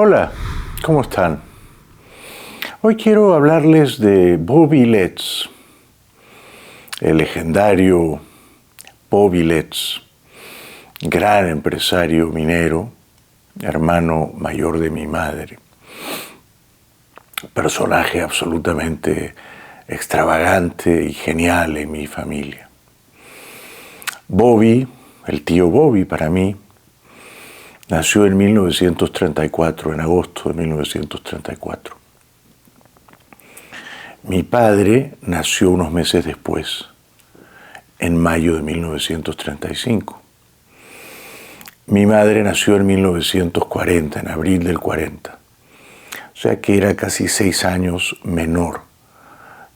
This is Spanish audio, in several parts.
Hola, ¿cómo están? Hoy quiero hablarles de Bobby Letts, el legendario Bobby Letts, gran empresario minero, hermano mayor de mi madre, personaje absolutamente extravagante y genial en mi familia. Bobby, el tío Bobby para mí, nació en 1934, en agosto de 1934. Mi padre nació unos meses después, en mayo de 1935. Mi madre nació en 1940, en abril del 40. O sea que era casi 6 años menor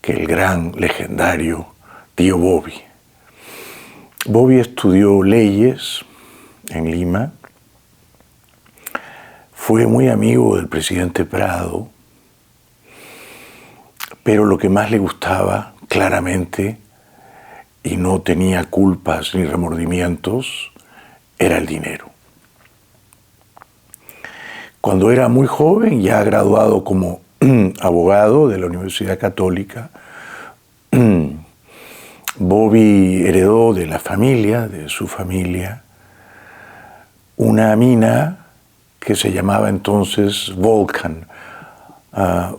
que el gran, legendario tío Bobby. Bobby estudió leyes en Lima. Fue muy amigo del presidente Prado, pero lo que más le gustaba, claramente, y no tenía culpas ni remordimientos, era el dinero. Cuando era muy joven, ya graduado como abogado de la Universidad Católica, Bobby heredó de la familia, de su familia, una mina que se llamaba entonces Vulcan,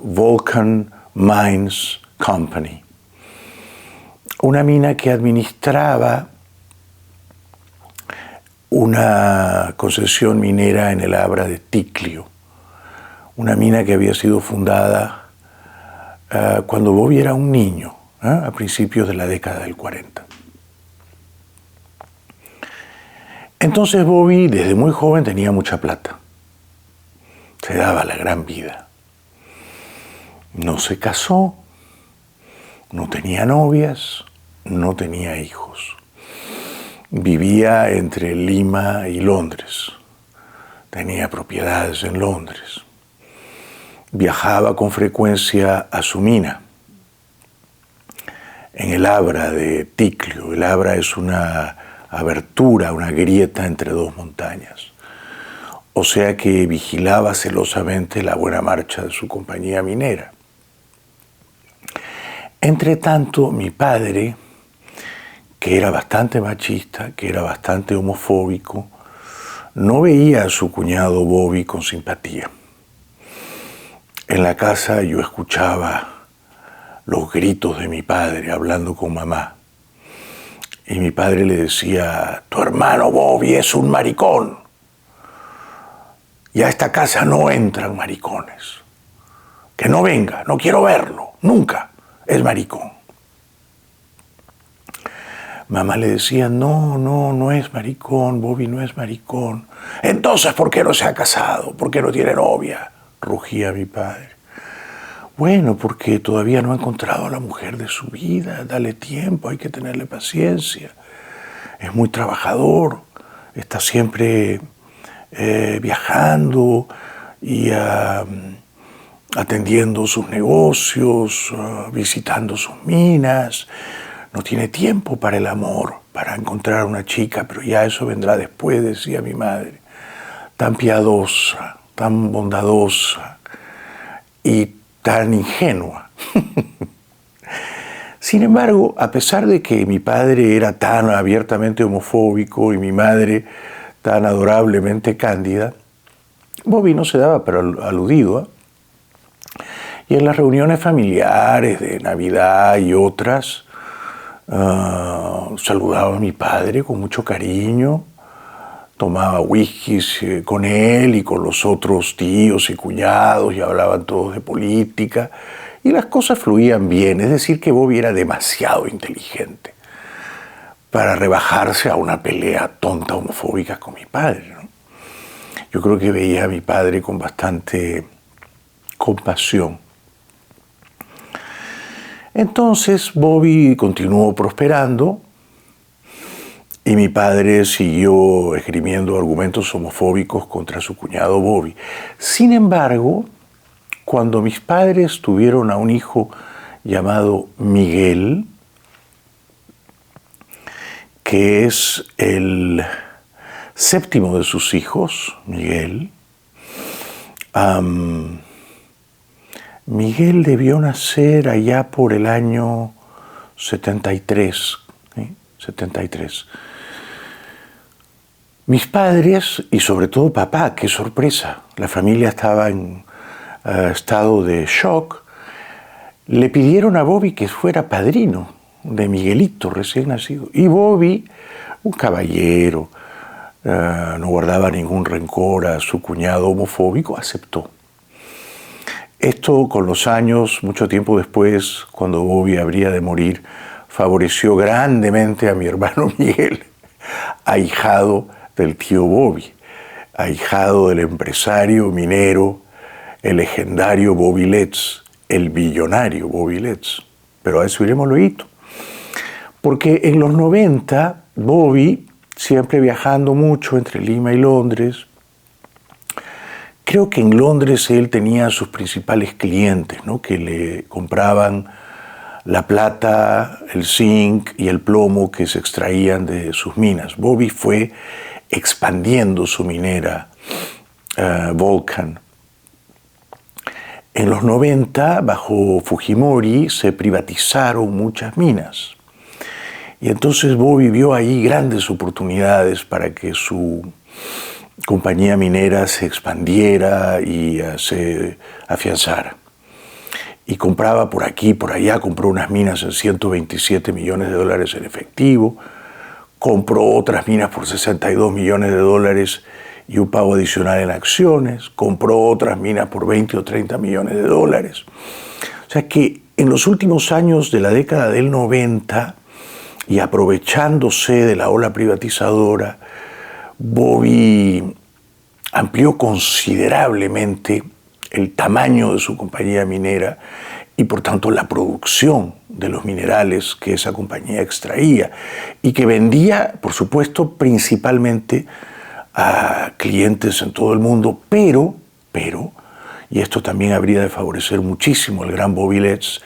Vulcan Mines Company. Una mina que administraba una concesión minera en el Abra de Ticlio, una mina que había sido fundada cuando Bobby era un niño, a principios de la década del 40. Entonces Bobby, desde muy joven, tenía mucha plata. Se daba la gran vida. No se casó, no tenía novias, no tenía hijos. Vivía entre Lima y Londres. Tenía propiedades en Londres. Viajaba con frecuencia a su mina, en el Abra de Ticlio. El Abra es una abertura, una grieta entre dos montañas. O sea que vigilaba celosamente la buena marcha de su compañía minera. Entre tanto, mi padre, que era bastante machista, que era bastante homofóbico, no veía a su cuñado Bobby con simpatía. En la casa yo escuchaba los gritos de mi padre hablando con mamá. Y mi padre le decía: tu hermano Bobby es un maricón. Y a esta casa no entran maricones. Que no venga, no quiero verlo, nunca, es maricón. Mamá le decía: no es maricón, Bobby no es maricón. Entonces, ¿por qué no se ha casado? ¿Por qué no tiene novia? Rugía mi padre. Bueno, porque todavía no ha encontrado a la mujer de su vida. Dale tiempo, hay que tenerle paciencia. Es muy trabajador, está siempre viajando y atendiendo sus negocios, visitando sus minas. No tiene tiempo para el amor, para encontrar una chica, pero ya eso vendrá después, decía mi madre. Tan piadosa, tan bondadosa y tan ingenua. Sin embargo, a pesar de que mi padre era tan abiertamente homofóbico y mi madre tan adorablemente cándida, Bobby no se daba por aludido. Y en las reuniones familiares de Navidad y otras, saludaba a mi padre con mucho cariño, tomaba whiskies con él y con los otros tíos y cuñados y hablaban todos de política y las cosas fluían bien. Es decir, que Bobby era demasiado inteligente para rebajarse a una pelea tonta homofóbica con mi padre, ¿no? Yo creo que veía a mi padre con bastante compasión. Entonces Bobby continuó prosperando y mi padre siguió esgrimiendo argumentos homofóbicos contra su cuñado Bobby. Sin embargo, cuando mis padres tuvieron a un hijo llamado Miguel, que es el séptimo de sus hijos, Miguel, Miguel debió nacer allá por el año 73, ¿sí? 73. Mis padres, y sobre todo papá, qué sorpresa, la familia estaba en estado de shock, le pidieron a Bobby que fuera padrino de Miguelito recién nacido. Y Bobby, un caballero, no guardaba ningún rencor a su cuñado homofóbico, aceptó. Esto con los años, mucho tiempo después, cuando Bobby habría de morir, favoreció grandemente a mi hermano Miguel, ahijado del tío Bobby, ahijado del empresario minero, el legendario Bobby Letts, el billonario Bobby Letts. Pero a eso iremos luego. Porque en los 90, Bobby, siempre viajando mucho entre Lima y Londres, creo que en Londres él tenía sus principales clientes, ¿no? Que le compraban la plata, el zinc y el plomo que se extraían de sus minas. Bobby fue expandiendo su minera Volcan. En los 90, bajo Fujimori, se privatizaron muchas minas. Y entonces Bobby vio ahí grandes oportunidades para que su compañía minera se expandiera y se afianzara. Y compraba por aquí, por allá, compró unas minas en 127 millones de dólares en efectivo, compró otras minas por 62 millones de dólares y un pago adicional en acciones, compró otras minas por 20 o 30 millones de dólares. O sea que en los últimos años de la década del 90, y aprovechándose de la ola privatizadora, Bobby amplió considerablemente el tamaño de su compañía minera y por tanto la producción de los minerales que esa compañía extraía y que vendía, por supuesto, principalmente a clientes en todo el mundo, pero, y esto también habría de favorecer muchísimo el gran Bobby Letts,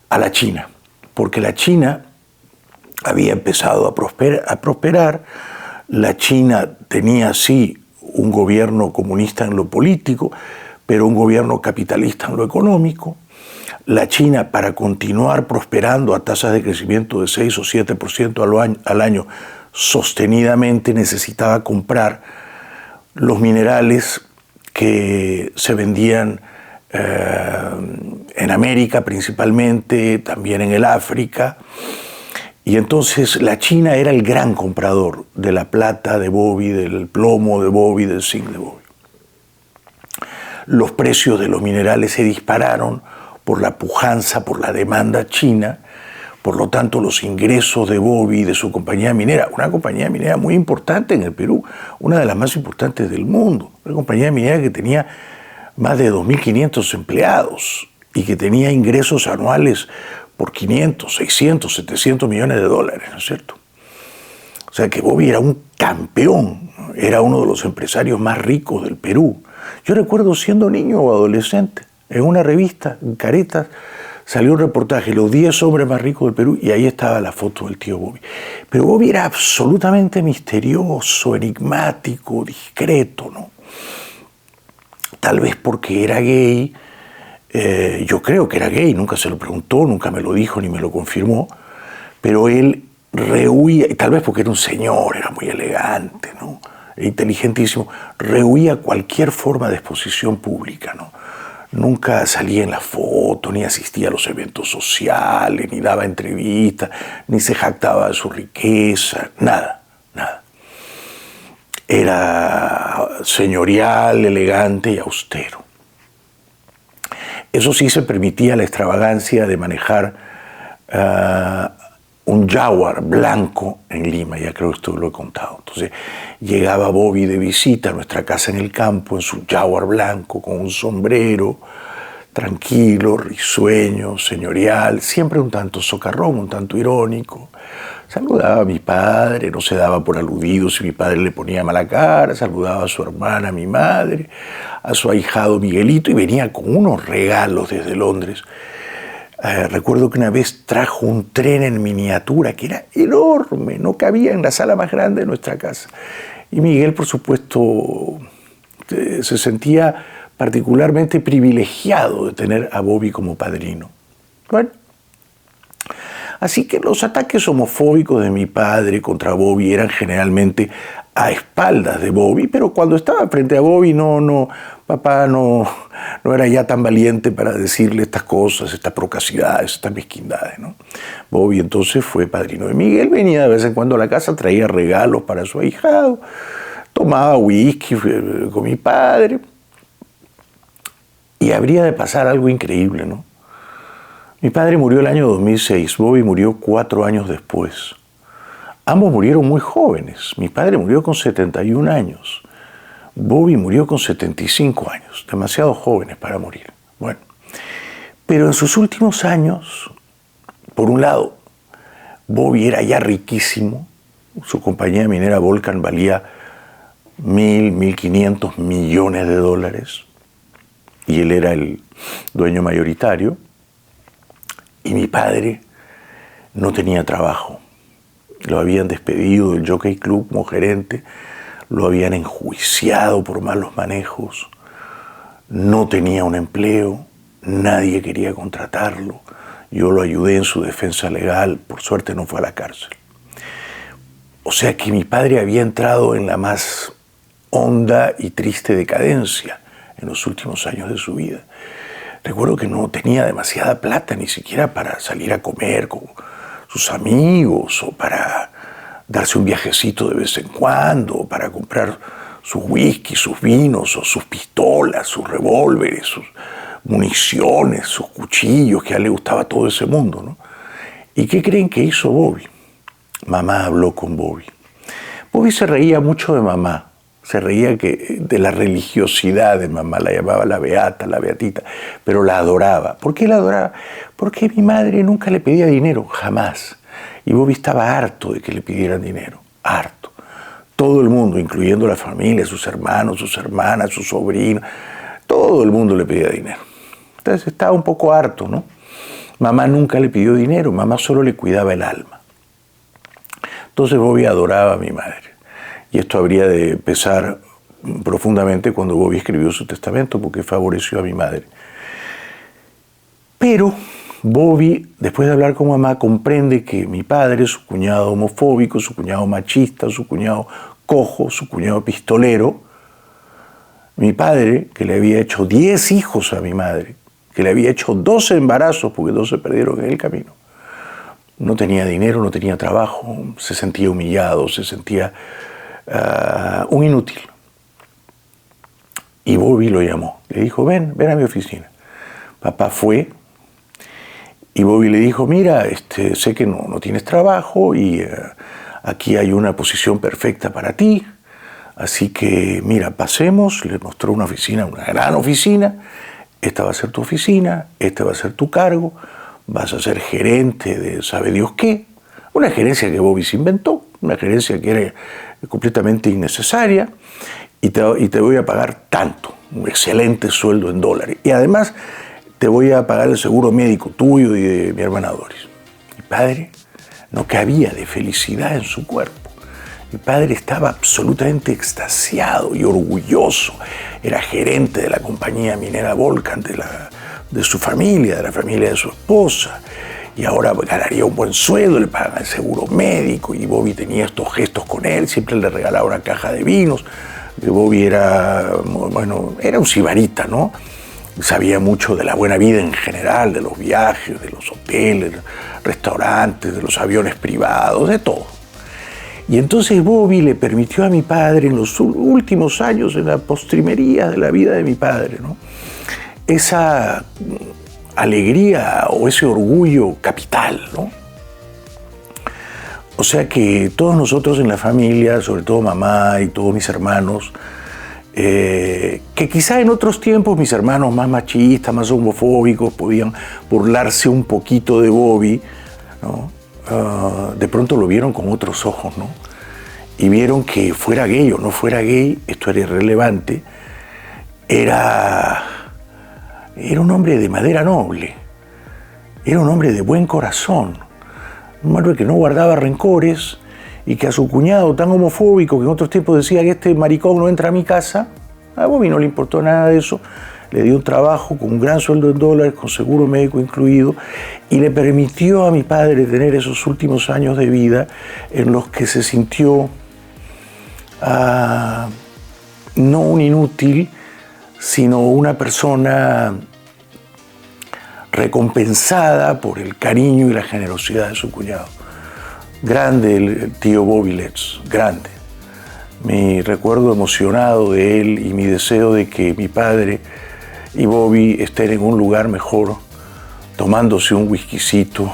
a la China, porque la China había empezado a prosperar. La China tenía, sí, un gobierno comunista en lo político, pero un gobierno capitalista en lo económico. La China, para continuar prosperando a tasas de crecimiento de 6 o 7% al año sostenidamente, necesitaba comprar los minerales que se vendían en América principalmente, también en el África. Y entonces la China era el gran comprador de la plata de Bobby, del plomo de Bobby, del zinc de Bobby. Los precios de los minerales se dispararon por la pujanza, por la demanda china. Por lo tanto, los ingresos de Bobby, de su compañía minera, una compañía minera muy importante en el Perú, una de las más importantes del mundo, una compañía minera que tenía más de 2.500 empleados y que tenía ingresos anuales por 500, 600, 700 millones de dólares, ¿no es cierto? O sea que Bobby era un campeón, era uno de los empresarios más ricos del Perú. Yo recuerdo siendo niño o adolescente, en una revista, en Caretas, salió un reportaje, los 10 hombres más ricos del Perú, y ahí estaba la foto del tío Bobby. Pero Bobby era absolutamente misterioso, enigmático, discreto, ¿no? Tal vez porque era gay, yo creo que era gay, nunca se lo preguntó, nunca me lo dijo ni me lo confirmó, pero él rehuía, y tal vez porque era un señor, era muy elegante, ¿no? E inteligentísimo, rehuía cualquier forma de exposición pública, ¿no? Nunca salía en la foto, ni asistía a los eventos sociales, ni daba entrevistas, ni se jactaba de su riqueza, nada. Era señorial, elegante y austero. Eso sí, se permitía la extravagancia de manejar un Jaguar blanco en Lima, ya creo que esto lo he contado. Entonces llegaba Bobby de visita a nuestra casa en el campo en su Jaguar blanco con un sombrero, tranquilo, risueño, señorial, siempre un tanto socarrón, un tanto irónico. Saludaba a mi padre, no se daba por aludido si mi padre le ponía mala cara, saludaba a su hermana, a mi madre, a su ahijado Miguelito, y venía con unos regalos desde Londres. Recuerdo que una vez trajo un tren en miniatura que era enorme, no cabía en la sala más grande de nuestra casa. Y Miguel, por supuesto, se sentía particularmente privilegiado de tener a Bobby como padrino. Bueno, así que los ataques homofóbicos de mi padre contra Bobby eran generalmente a espaldas de Bobby, pero cuando estaba frente a Bobby, papá no era ya tan valiente para decirle estas cosas, estas procacidades, estas mezquindades, ¿no? Bobby entonces fue padrino de Miguel, venía de vez en cuando a la casa, traía regalos para su ahijado, tomaba whisky con mi padre, y habría de pasar algo increíble, ¿no? Mi padre murió el año 2006, Bobby murió 4 años después. Ambos murieron muy jóvenes. Mi padre murió con 71 años. Bobby murió con 75 años, demasiado jóvenes para morir. Bueno, pero en sus últimos años, por un lado, Bobby era ya riquísimo. Su compañía minera Volcan valía 1.500 millones de dólares y él era el dueño mayoritario. Y mi padre no tenía trabajo. Lo habían despedido del Jockey Club como gerente, lo habían enjuiciado por malos manejos, no tenía un empleo, nadie quería contratarlo. Yo lo ayudé en su defensa legal, por suerte no fue a la cárcel. O sea que mi padre había entrado en la más honda y triste decadencia en los últimos años de su vida. Recuerdo que no tenía demasiada plata ni siquiera para salir a comer con sus amigos o para darse un viajecito de vez en cuando, o para comprar sus whisky, sus vinos o sus pistolas, sus revólveres, sus municiones, sus cuchillos, que a él le gustaba todo ese mundo, ¿no? ¿Y qué creen que hizo Bobby? Mamá habló con Bobby. Bobby se reía mucho de mamá. Se reía de la religiosidad de mamá, la llamaba la beata, la beatita, pero la adoraba. ¿Por qué la adoraba? Porque mi madre nunca le pedía dinero, jamás. Y Bobby estaba harto de que le pidieran dinero, harto. Todo el mundo, incluyendo la familia, sus hermanos, sus hermanas, sus sobrinos, todo el mundo le pedía dinero. Entonces estaba un poco harto, ¿no? Mamá nunca le pidió dinero, mamá solo le cuidaba el alma. Entonces Bobby adoraba a mi madre. Y esto habría de pesar profundamente cuando Bobby escribió su testamento, porque favoreció a mi madre. Pero Bobby, después de hablar con mamá, comprende que mi padre, su cuñado homofóbico, su cuñado machista, su cuñado cojo, su cuñado pistolero, mi padre, que le había hecho 10 hijos a mi madre, que le había hecho 12 embarazos, porque 2 se perdieron en el camino, no tenía dinero, no tenía trabajo, se sentía humillado, se sentía un inútil. Y Bobby lo llamó, le dijo, ven a mi oficina. Papá fue y Bobby le dijo, mira, sé que no tienes trabajo y aquí hay una posición perfecta para ti, así que mira, pasemos. Le mostró una oficina, una gran oficina. Esta va a ser tu oficina, este va a ser tu cargo, vas a ser gerente de sabe Dios qué. Una gerencia que Bobby se inventó, una gerencia que era completamente innecesaria, y te voy a pagar tanto, un excelente sueldo en dólares. Y además te voy a pagar el seguro médico tuyo y de mi hermana Doris. Mi padre no cabía de felicidad en su cuerpo. Mi padre estaba absolutamente extasiado y orgulloso. Era gerente de la compañía minera Volcan, de su familia, de la familia de su esposa. Y ahora ganaría un buen sueldo, le pagan el seguro médico, y Bobby tenía estos gestos con él, siempre le regalaba una caja de vinos. Bobby era un sibarita, ¿no? Sabía mucho de la buena vida en general, de los viajes, de los hoteles, restaurantes, de los aviones privados, de todo. Y entonces Bobby le permitió a mi padre en los últimos años, en la postrimería de la vida de mi padre, ¿no?, esa alegría o ese orgullo capital, ¿no? O sea que todos nosotros en la familia, sobre todo mamá y todos mis hermanos, que quizá en otros tiempos mis hermanos más machistas, más homofóbicos, podían burlarse un poquito de Bobby, ¿no? De pronto lo vieron con otros ojos, ¿no? Y vieron que fuera gay o no fuera gay, esto era irrelevante, era un hombre de madera noble, era un hombre de buen corazón, un hombre que no guardaba rencores y que a su cuñado tan homofóbico que en otros tiempos decía que este maricón no entra a mi casa, A Bobby no le importó nada de eso, le dio un trabajo con un gran sueldo en dólares, con seguro médico incluido, y le permitió a mi padre tener esos últimos años de vida en los que se sintió no un inútil, sino una persona recompensada por el cariño y la generosidad de su cuñado. Grande el tío Bobby Letts, grande. Mi recuerdo emocionado de él y mi deseo de que mi padre y Bobby estén en un lugar mejor, tomándose un whiskycito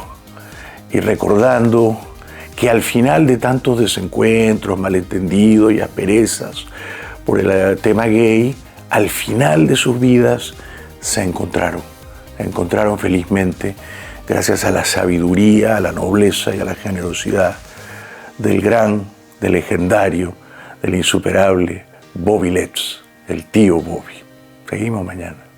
y recordando que al final de tantos desencuentros, malentendidos y asperezas por el tema gay, al final de sus vidas se encontraron felizmente gracias a la sabiduría, a la nobleza y a la generosidad del gran, del legendario, del insuperable Bobby Letts, el tío Bobby. Seguimos mañana.